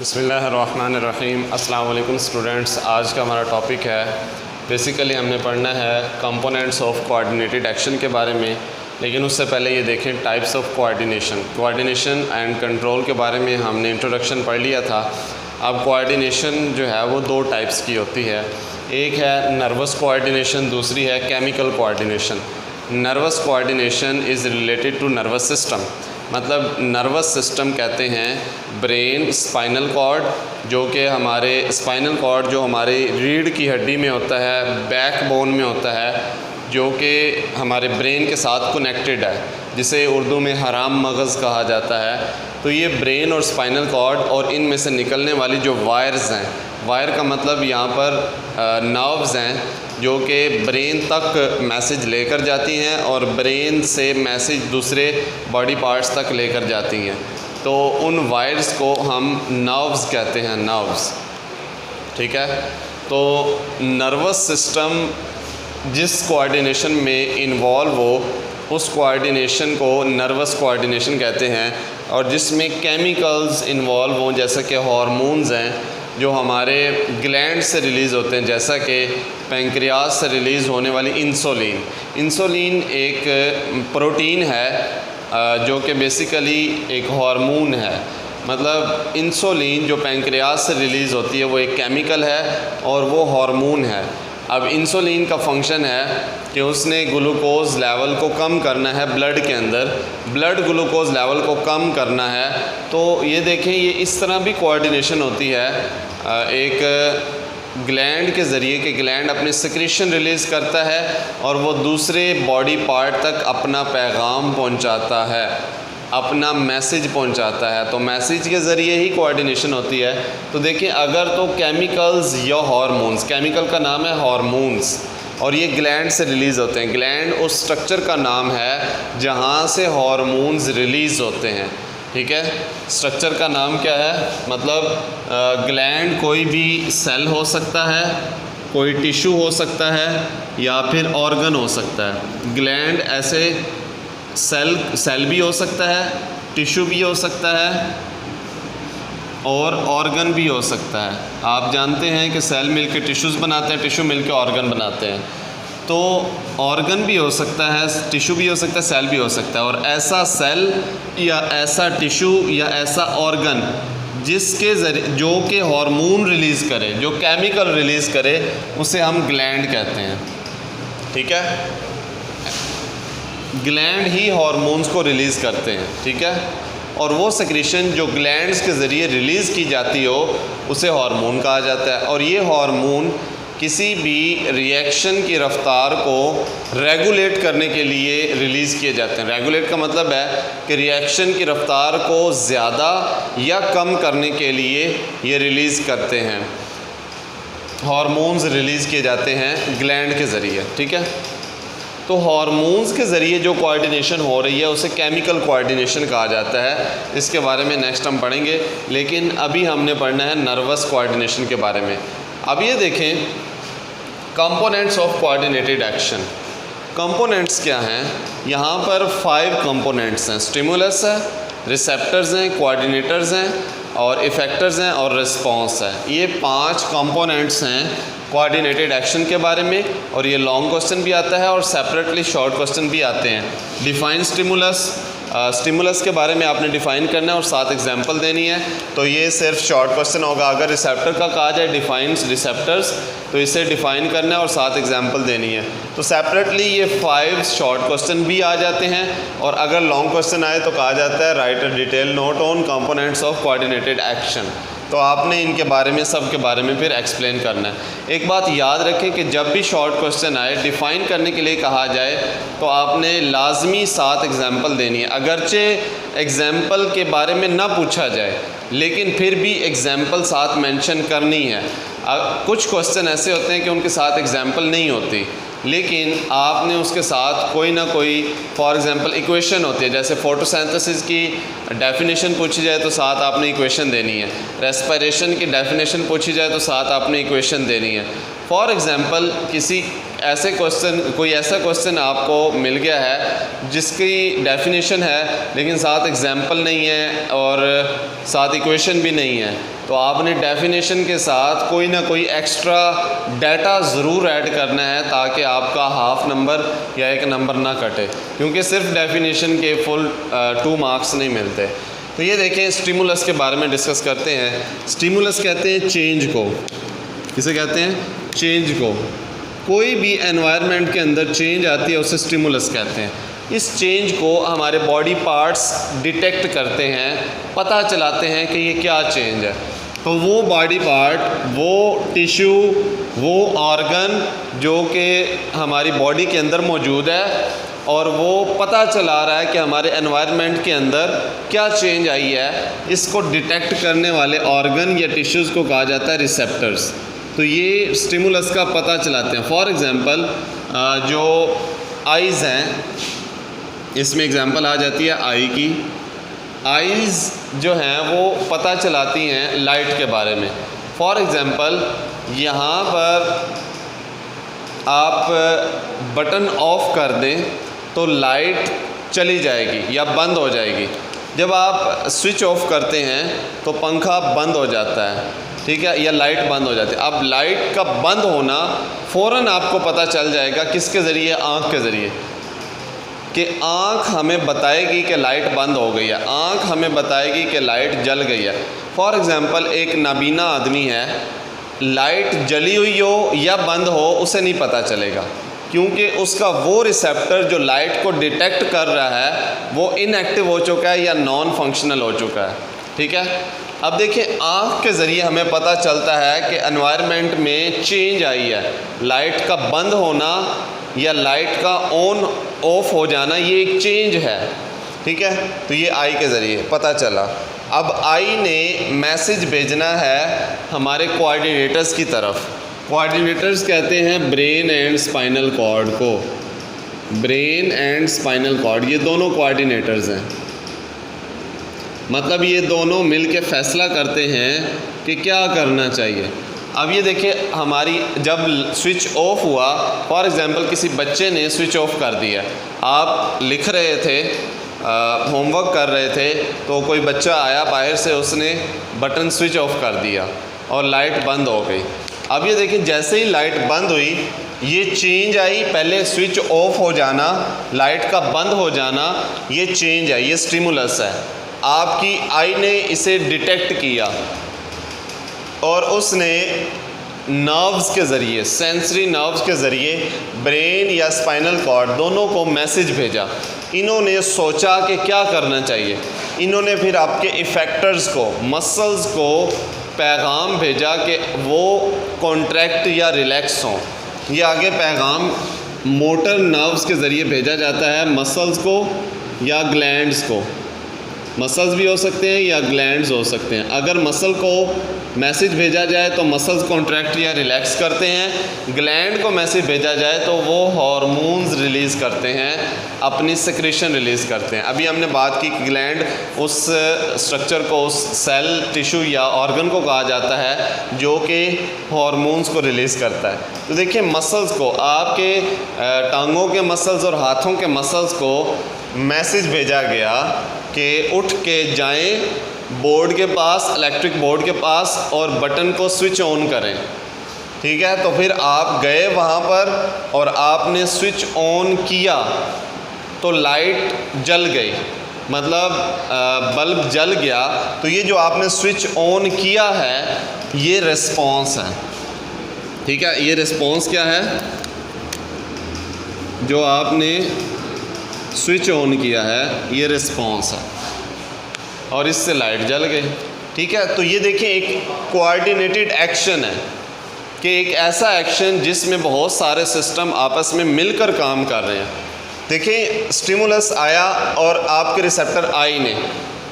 बिस्मिल्लाहिर्रहमानिर्रहीम। अस्सलाम वालेकुम स्टूडेंट्स। आज का हमारा टॉपिक है, बेसिकली हमने पढ़ना है कंपोनेंट्स ऑफ कोऑर्डिनेटेड एक्शन के बारे में। लेकिन उससे पहले ये देखें types of coordination and control के बारे में हमने इंट्रोडक्शन पढ़ लिया था। अब कोऑर्डिनेशन जो है वो दो टाइप्स की होती है, एक है नर्वस कोऑर्डिनेशन, दूसरी है chemical coordination. Nervous coordination is related to nervous system, मतलब नर्वस सिस्टम कहते हैं ब्रेन, स्पाइनल कॉर्ड, जो कि हमारे स्पाइनल कॉर्ड जो हमारे रीढ़ की हड्डी में होता है, बैकबोन में होता है, जो कि हमारे ब्रेन के साथ कनेक्टेड है, जिसे उर्दू में हराम मगज़ कहा जाता है। तो ये ब्रेन और स्पाइनल कॉर्ड और इनमें से निकलने वाली जो वायर्स हैं, वायर का मतलब यहाँ पर नर्व्स हैं, जो कि ब्रेन तक मैसेज लेकर जाती हैं और ब्रेन से मैसेज दूसरे बॉडी पार्ट्स तक लेकर जाती हैं। तो उन वायर्स को हम नर्व्स कहते हैं, नर्व्स। ठीक है। तो नर्वस सिस्टम जिस कोऑर्डिनेशन में इन्वॉल्व हो, उस कोऑर्डिनेशन को नर्वस कोऑर्डिनेशन कहते हैं। और जिसमें केमिकल्स इन्वॉल्व हों, जैसा कि हार्मोन्स हैं जो हमारे ग्लैंड से रिलीज़ होते हैं, जैसा कि पैंक्रियास से रिलीज़ होने वाली इंसुलिन एक प्रोटीन है जो कि बेसिकली एक हार्मोन है। मतलब इंसुलिन जो पैंक्रियास से रिलीज़ होती है वो एक केमिकल है और वो हार्मोन है। अब इंसुलिन का फंक्शन है कि उसने ग्लूकोज़ लेवल को कम करना है, ब्लड के अंदर ब्लड ग्लूकोज़ लेवल को कम करना है। तो ये देखें, ये इस तरह भी कोऑर्डिनेशन होती है एक ग्लैंड के ज़रिए कि ग्लैंड अपने सिक्रीशन रिलीज़ करता है और वो दूसरे बॉडी पार्ट तक अपना पैगाम पहुंचाता है, अपना मैसेज पहुंचाता है। तो मैसेज के ज़रिए ही कोऑर्डिनेशन होती है। तो देखिए, अगर तो केमिकल्स या हार्मोन्स, केमिकल का नाम है हार्मोन्स और ये ग्लैंड से रिलीज़ होते हैं। ग्लैंड उस स्ट्रक्चर का नाम है जहाँ से हार्मोन्स रिलीज़ होते हैं। ठीक है। स्ट्रक्चर का नाम क्या है? मतलब ग्लैंड कोई भी सेल हो सकता है, कोई टिश्यू हो सकता है या फिर ऑर्गन हो सकता है। ग्लैंड ऐसे सेल भी हो सकता है, टिश्यू भी हो सकता है और ऑर्गन भी हो सकता है। आप जानते हैं कि सेल मिलकर टिश्यूज़ बनाते हैं, टिश्यू मिलकर ऑर्गन बनाते हैं। तो ऑर्गन भी हो सकता है, टिश्यू भी हो सकता है, सेल भी हो सकता है। और ऐसा सेल या ऐसा टिश्यू या ऐसा ऑर्गन जिसके ज़रिए जो कि हार्मोन रिलीज़ करे, जो केमिकल रिलीज़ करे, उसे हम ग्लैंड कहते हैं। ठीक है। ग्लैंड ही हार्मोन्स को रिलीज़ करते हैं। ठीक है। और वो सेक्रेशन जो ग्लैंड्स के ज़रिए रिलीज़ की जाती हो उसे हार्मोन कहा जाता है। और ये हार्मोन किसी भी रिएक्शन की रफ़्तार को रेगुलेट करने के लिए रिलीज़ किए जाते हैं। रेगुलेट का मतलब है कि रिएक्शन की रफ़्तार को ज़्यादा या कम करने के लिए ये रिलीज़ करते हैं। हार्मोन्स रिलीज़ किए जाते हैं ग्लैंड के ज़रिए। ठीक है। तो हार्मोन्स के ज़रिए जो कोऑर्डिनेशन हो रही है उसे केमिकल कोऑर्डिनेशन कहा जाता है। इसके बारे में नेक्स्ट हम पढ़ेंगे, लेकिन अभी हमने पढ़ना है नर्वस कोऑर्डिनेशन के बारे में। अब ये देखें, components of coordinated action. Components क्या हैं? यहाँ पर 5 कंपोनेंट्स हैं। स्टिमुलस है, रिसेप्टर्स हैं, कोऑर्डिनेटर्स हैं और इफ़ेक्टर्स हैं और रिस्पॉन्स है। ये 5 कंपोनेंट्स हैं कोऑर्डिनेटेड एक्शन के बारे में। और ये लॉन्ग क्वेश्चन भी आता है और सेपरेटली शॉर्ट क्वेश्चन भी आते हैं। डिफाइन स्टिमुलस, स्टिमुलस के बारे में आपने डिफ़ाइन करना है और 7 एग्जांपल देनी है। तो ये सिर्फ शॉर्ट क्वेश्चन होगा। अगर रिसेप्टर का कहा जाए डिफाइन रिसेप्टर्स, तो इसे डिफ़ाइन करना है और 7 एग्जांपल देनी है। तो सेपरेटली ये 5 शॉर्ट क्वेश्चन भी आ जाते हैं। और अगर लॉन्ग क्वेश्चन आए तो कहा जाता है right a detail note on components of coordinated action. तो आपने इनके बारे में, सब के बारे में फिर एक्सप्लेन करना है। एक बात याद रखें कि जब भी शॉर्ट क्वेश्चन आए डिफ़ाइन करने के लिए कहा जाए तो आपने लाजमी 7 एग्जांपल देनी है। अगरचे एग्जांपल के बारे में ना पूछा जाए, लेकिन फिर भी एग्जांपल 7 मेंशन करनी है। कुछ क्वेश्चन ऐसे होते हैं कि उनके साथ एग्जांपल नहीं होती, लेकिन आपने उसके साथ कोई ना कोई, फॉर एग्जांपल इक्वेशन होती है, जैसे फोटोसिंथेसिस की डेफिनेशन पूछी जाए तो साथ आपने इक्वेशन देनी है। रेस्पिरेशन की डेफिनेशन पूछी जाए तो साथ आपने इक्वेशन देनी है। फॉर एग्जांपल किसी ऐसे क्वेश्चन, कोई ऐसा क्वेश्चन आपको मिल गया है जिसकी डेफिनेशन है लेकिन साथ एग्जांपल नहीं है और साथ इक्वेशन भी नहीं है, तो आपने डेफिनेशन के साथ कोई ना कोई एक्स्ट्रा डाटा ज़रूर ऐड करना है ताकि आपका हाफ नंबर या एक नंबर ना कटे, क्योंकि सिर्फ डेफिनेशन के फुल 2 मार्क्स नहीं मिलते। तो ये देखें, स्टिमुलस के बारे में डिस्कस करते हैं। स्टिमुलस कहते हैं चेंज को। किसे कहते हैं? चेंज को। कोई भी एनवायरनमेंट के अंदर चेंज आती है उसे स्टिमुलस कहते हैं। इस चेंज को हमारे बॉडी पार्ट्स डिटेक्ट करते हैं, पता चलाते हैं कि ये क्या चेंज है। तो वो बॉडी पार्ट, वो टिश्यू, वो ऑर्गन जो कि हमारी बॉडी के अंदर मौजूद है और वो पता चला रहा है कि हमारे एनवायरनमेंट के अंदर क्या चेंज आई है, इसको डिटेक्ट करने वाले ऑर्गन या टिश्यूज़ को कहा जाता है रिसेप्टर्स। तो ये स्टिमुलस का पता चलाते हैं। फॉर एग्ज़ाम्पल जो आइज़ हैं, इसमें एग्ज़ाम्पल आ जाती है आई की। आइज़ जो हैं वो पता चलाती हैं लाइट के बारे में। फॉर एग्ज़ाम्पल यहाँ पर आप बटन ऑफ़ कर दें तो लाइट चली जाएगी या बंद हो जाएगी। जब आप स्विच ऑफ करते हैं तो पंखा बंद हो जाता है, ठीक है, या लाइट बंद हो जाती है। अब लाइट का बंद होना फ़ौरन आपको पता चल जाएगा, किसके ज़रिए? आँख के ज़रिए, कि आँख हमें बताएगी कि लाइट बंद हो गई है, आँख हमें बताएगी कि लाइट जल गई है। फॉर एग्ज़ाम्पल एक नाबीना आदमी है, लाइट जली हुई हो या बंद हो उसे नहीं पता चलेगा, क्योंकि उसका वो रिसेप्टर जो लाइट को डिटेक्ट कर रहा है वो इनएक्टिव हो चुका है या नॉन फंक्शनल हो चुका है, ठीक है। अब देखिए, आँख के ज़रिए हमें पता चलता है कि एनवायरनमेंट में चेंज आई है। लाइट का बंद होना या लाइट का ऑन ऑफ हो जाना ये एक चेंज है, ठीक है। तो ये आई के ज़रिए पता चला। अब आई ने मैसेज भेजना है हमारे कोऑर्डिनेटर्स की तरफ। कोऑर्डिनेटर्स कहते हैं ब्रेन एंड स्पाइनल कॉर्ड को। ब्रेन एंड स्पाइनल कॉर्ड ये दोनों कोऑर्डिनेटर्स हैं, मतलब ये दोनों मिलके फैसला करते हैं कि क्या करना चाहिए। अब ये देखिए, हमारी जब स्विच ऑफ हुआ, फॉर एग्ज़ाम्पल किसी बच्चे ने स्विच ऑफ कर दिया, आप लिख रहे थे, होमवर्क कर रहे थे, तो कोई बच्चा आया बाहर से, उसने बटन स्विच ऑफ कर दिया और लाइट बंद हो गई। अब ये देखिए, जैसे ही लाइट बंद हुई ये चेंज आई। पहले स्विच ऑफ हो जाना, लाइट का बंद हो जाना, ये चेंज है, ये स्टिमुलस है। आपकी आई ने इसे डिटेक्ट किया और उसने नर्व्स के ज़रिए, सेंसरी नर्व्स के ज़रिए ब्रेन या स्पाइनल कॉर्ड दोनों को मैसेज भेजा। इन्होंने सोचा कि क्या करना चाहिए। इन्होंने फिर आपके इफ़ेक्टर्स को, मसल्स को पैगाम भेजा कि वो कॉन्ट्रैक्ट या रिलैक्स हों। ये आगे पैगाम मोटर नर्व्स के ज़रिए भेजा जाता है मसल्स को या ग्लैंड्स को। मसल्स भी हो सकते हैं या ग्लैंड्स हो सकते हैं। अगर मसल को मैसेज भेजा जाए तो मसल्स कॉन्ट्रैक्ट या रिलैक्स करते हैं। ग्लैंड को मैसेज भेजा जाए तो वो हार्मोन्स रिलीज़ करते हैं, अपनी सेक्रेशन रिलीज़ करते हैं। अभी हमने बात की कि ग्लैंड उस स्ट्रक्चर को, उस सेल, टिश्यू या ऑर्गन को कहा जाता है जो कि हार्मोन्स को रिलीज़ करता है। तो देखिए, मसल्स को, आपके टांगों के मसल्स और हाथों के मसल्स को मैसेज भेजा गया कि उठ के जाएं बोर्ड के पास, इलेक्ट्रिक बोर्ड के पास, और बटन को स्विच ऑन करें, ठीक है। तो फिर आप गए वहाँ पर और आपने स्विच ऑन किया तो लाइट जल गई, मतलब बल्ब जल गया। तो ये जो आपने स्विच ऑन किया है ये रिस्पॉन्स है, ठीक है। ये रिस्पॉन्स क्या है? जो आपने स्विच ऑन किया है ये रिस्पॉन्स है और इससे लाइट जल गई, ठीक है। तो ये देखिए, एक कोऑर्डिनेटेड एक्शन है कि एक ऐसा एक्शन जिसमें बहुत सारे सिस्टम आपस में मिलकर काम कर रहे हैं। देखिए, स्टिमुलस आया और आपके रिसेप्टर आई ने,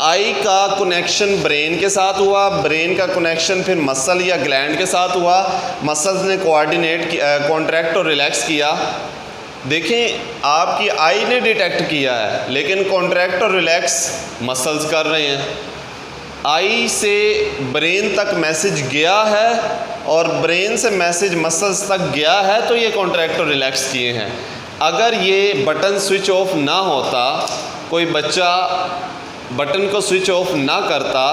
आई का कनेक्शन ब्रेन के साथ हुआ, ब्रेन का कनेक्शन फिर मसल या ग्लैंड के साथ हुआ, मसल्स ने कॉन्ट्रैक्ट और रिलैक्स किया। देखें, आपकी आई ने डिटेक्ट किया है लेकिन कॉन्ट्रैक्ट और रिलैक्स मसल्स कर रहे हैं। आई से ब्रेन तक मैसेज गया है और ब्रेन से मैसेज मसल्स तक गया है, तो ये कॉन्ट्रैक्ट और रिलैक्स किए हैं। अगर ये बटन स्विच ऑफ ना होता, कोई बच्चा बटन को स्विच ऑफ ना करता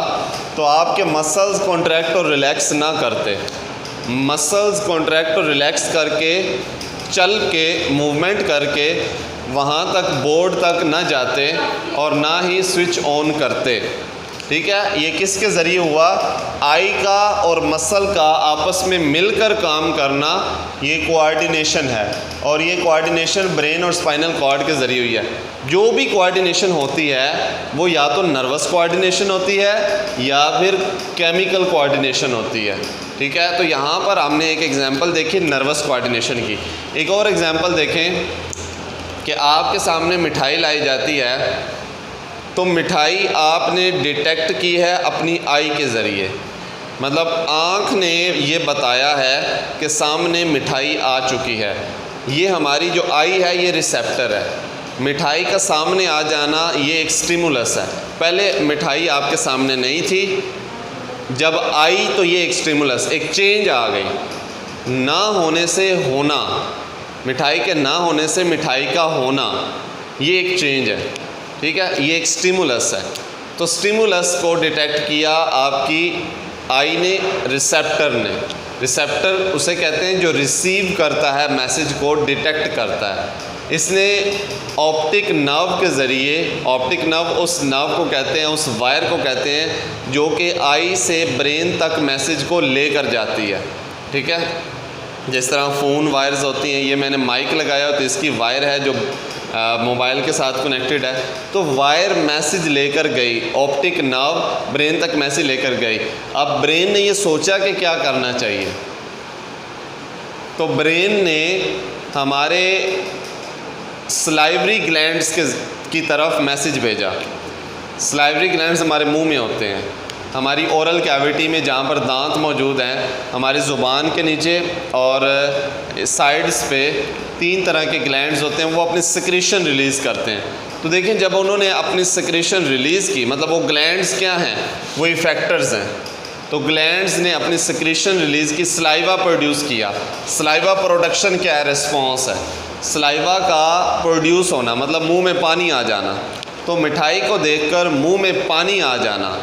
तो आपके मसल्स कॉन्ट्रैक्ट और रिलैक्स ना करते। मसल्स कॉन्ट्रैक्ट और रिलैक्स करके चल के मूवमेंट करके वहाँ तक बोर्ड तक ना जाते और ना ही स्विच ऑन करते। ठीक है, ये किसके ज़रिए हुआ? आई का और मसल का आपस में मिलकर काम करना, ये कोऑर्डिनेशन है। और ये कोऑर्डिनेशन ब्रेन और स्पाइनल कॉर्ड के ज़रिए हुई है। जो भी कोऑर्डिनेशन होती है वो या तो नर्वस कोऑर्डिनेशन होती है या फिर केमिकल कोऑर्डिनेशन होती है। ठीक है, तो यहाँ पर हमने एक एग्जांपल देखी नर्वस कोऑर्डिनेशन की। एक और एग्जांपल देखें कि आपके सामने मिठाई लाई जाती है, तो मिठाई आपने डिटेक्ट की है अपनी आई के ज़रिए, मतलब आँख ने ये बताया है कि सामने मिठाई आ चुकी है। ये हमारी जो आई है ये रिसेप्टर है। मिठाई का सामने आ जाना ये एक स्टिमुलस है। पहले मिठाई आपके सामने नहीं थी, जब आई तो ये एक स्टिमुलस, एक चेंज आ गई। ना होने से होना, मिठाई के ना होने से मिठाई का होना, ये एक चेंज है। ठीक है, ये एक स्टिमुलस है। तो स्टिमुलस को डिटेक्ट किया आपकी आई ने, रिसेप्टर ने। रिसेप्टर उसे कहते हैं जो रिसीव करता है मैसेज को, डिटेक्ट करता है। इसने ऑप्टिक नर्व के ज़रिए, ऑप्टिक नर्व उस नर्व को कहते हैं, उस वायर को कहते हैं जो कि आई से ब्रेन तक मैसेज को लेकर जाती है। ठीक है, जिस तरह फ़ोन वायर्स होती हैं, ये मैंने माइक लगाया तो इसकी वायर है जो मोबाइल के साथ कनेक्टेड है, तो वायर मैसेज लेकर गई, ऑप्टिक नर्व ब्रेन तक मैसेज लेकर गई। अब ब्रेन ने ये सोचा कि क्या करना चाहिए, तो ब्रेन ने हमारे सलाइवरी ग्लैंड्स की तरफ मैसेज भेजा। सलाइवरी ग्लैंड्स हमारे मुंह में होते हैं, हमारी ओरल कैविटी में जहाँ पर दांत मौजूद हैं, हमारी ज़ुबान के नीचे और साइड्स पे 3 तरह के ग्लैंड्स होते हैं, वो अपनी सिक्रीशन रिलीज़ करते हैं। तो देखें, जब उन्होंने अपनी सिक्रीशन रिलीज़ की, मतलब वो ग्लैंड्स क्या हैं? वो इफेक्टर्स हैं। तो ग्लैंड्स ने अपनी सिक्रीशन रिलीज़ की, सलाइवा प्रोड्यूस किया। सलाइवा प्रोडक्शन क्या है? रिस्पॉन्स है। सलाइवा का प्रोड्यूस होना मतलब मुंह में पानी आ जाना। तो मिठाई को देखकर मुंह में पानी आ जाना,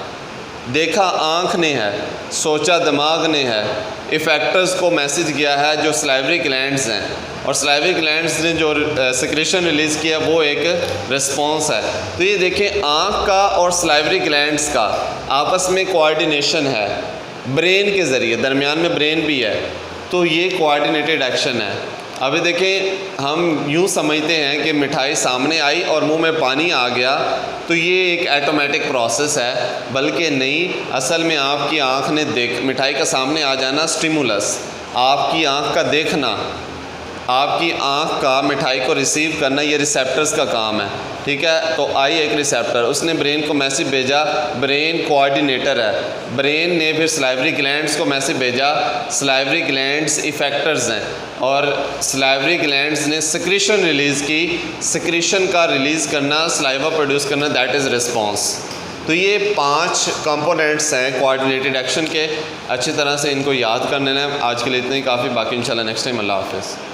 देखा आँख ने है, सोचा दिमाग ने है, इफेक्टर्स को मैसेज गया है जो सलाइवरी ग्लैंड्स हैं, और सलाइवरी ग्लैंड्स ने जो सिक्रेशन रिलीज़ किया वो एक रिस्पॉन्स है। तो ये देखें, आँख का और सलाइवरी ग्लैंड्स का आपस में कोऑर्डिनेशन है ब्रेन के ज़रिए, दरमियान में ब्रेन भी है, तो ये कोऑर्डिनेटेड एक्शन है। अभी देखें, हम यूँ समझते हैं कि मिठाई सामने आई और मुंह में पानी आ गया तो ये एक ऑटोमेटिक प्रोसेस है, बल्कि नहीं, असल में आपकी आँख ने मिठाई का सामने आ जाना स्टिमुलस, आपकी आँख का देखना, आपकी आँख का मिठाई को रिसीव करना, ये रिसेप्टर्स का काम है। ठीक है, तो आई एक रिसेप्टर, उसने ब्रेन को मैसेज भेजा, ब्रेन कोऑर्डिनेटर है। ब्रेन ने फिर सलाइवरी ग्लैंड्स को मैसेज भेजा, सलाइवरी ग्लैंड्स इफेक्टर्स हैं, और सलाइवरी ग्लैंड्स ने सिक्रीशन रिलीज़ की। सिक्रीशन का रिलीज़ करना, सलाइवा प्रोड्यूस करना, दैट इज़ रिस्पॉन्स। तो ये 5 कंपोनेंट्स हैं कोऑर्डिनेटेड एक्शन के। अच्छी तरह से इनको याद कर लेना है। आज के लिए इतना ही काफ़ी, बाकी इंशाल्लाह नेक्स्ट टाइम। अल्लाह हाफ़िज़।